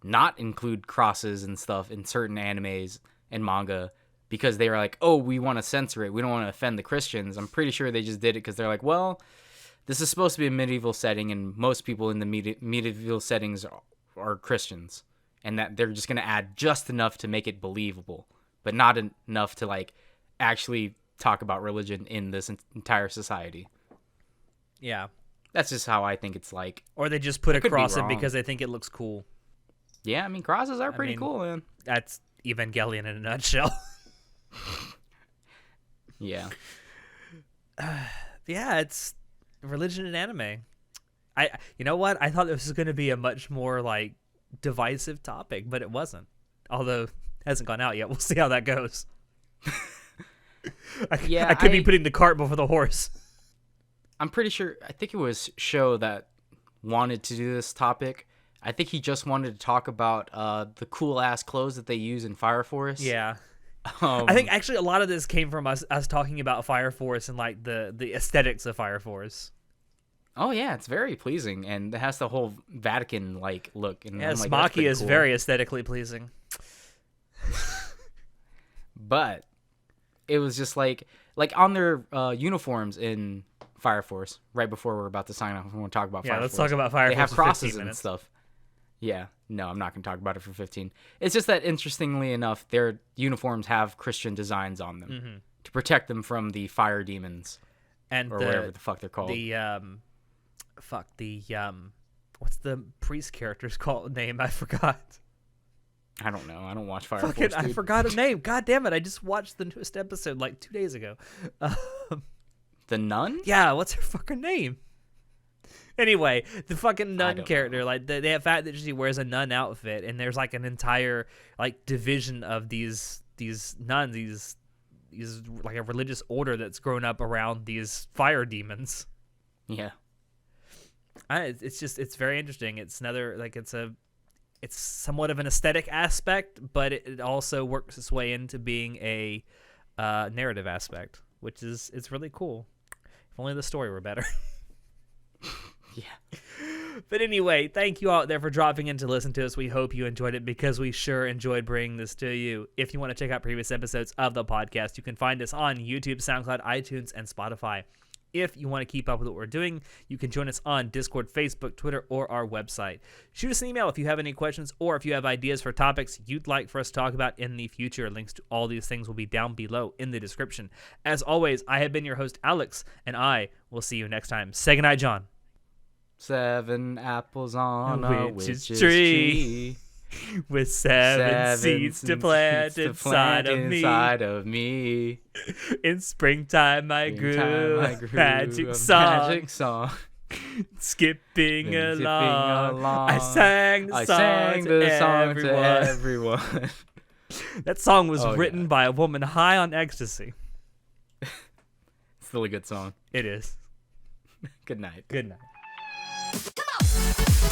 not include crosses and stuff in certain animes and manga. Because they were like, oh, we want to censor it. We don't want to offend the Christians. I'm pretty sure they just did it because they're like, well, this is supposed to be a medieval setting, and most people in the medieval settings are Christians. And that they're just going to add just enough to make it believable, but not enough to, actually talk about religion in this entire society. Yeah. That's just how I think it's like. Or they just put a cross in because they think it looks cool. Yeah, I mean, crosses are pretty cool, man. That's Evangelion in a nutshell. Yeah. Yeah, it's religion and anime. You know what? I thought this was going to be a much more divisive topic, but it wasn't. Although it hasn't gone out yet. We'll see how that goes. I could be putting the cart before the horse. I'm pretty sure. I think it was Sho that wanted to do this topic. I think he just wanted to talk about the cool ass clothes that they use in Fire Force. Yeah. I think actually a lot of this came from us talking about Fire Force and the aesthetics of Fire Force. Oh yeah, it's very pleasing, and it has the whole Vatican look. And yes, Maki is very aesthetically pleasing. But it was just on their uniforms in Fire Force. Right before we're about to sign off, we want to talk about Fire Force. Yeah, let's talk about Fire Force. They have crosses for 15 and minutes. stuff. Yeah, no, I'm not going to talk about it for 15. It's just that, interestingly enough, their uniforms have Christian designs on them to protect them from the fire demons, and whatever the fuck they're called. What's the priest character's name? I forgot. I don't know. I don't watch Fire Force, dude. I forgot his name. God damn it! I just watched the newest episode 2 days ago. The nun? Yeah, what's her fucking name? Anyway, the fucking nun character, they have fact that she wears a nun outfit, and there's an entire division of these nuns, these a religious order that's grown up around these fire demons. Yeah, it's very interesting. It's another it's somewhat of an aesthetic aspect, but it also works its way into being a narrative aspect, which it's really cool. If only the story were better. Yeah. But anyway, thank you all out there for dropping in to listen to us. We hope you enjoyed it because we sure enjoyed bringing this to you. If you want to check out previous episodes of the podcast, you can find us on YouTube, SoundCloud, iTunes, and Spotify. If you want to keep up with what we're doing, you can join us on Discord, Facebook, Twitter, or our website. Shoot us an email if you have any questions or if you have ideas for topics you'd like for us to talk about in the future. Links to all these things will be down below in the description. As always, I have been your host, Alex, and I will see you next time. Say goodnight, John. 7 apples on a witch's tree. With seven seeds to plant inside of me. In springtime I grew a magic song. Skipping along. I sang the song to everyone. That song was written by a woman high on ecstasy. Still a good song. It is. Good night. Good night. Come on.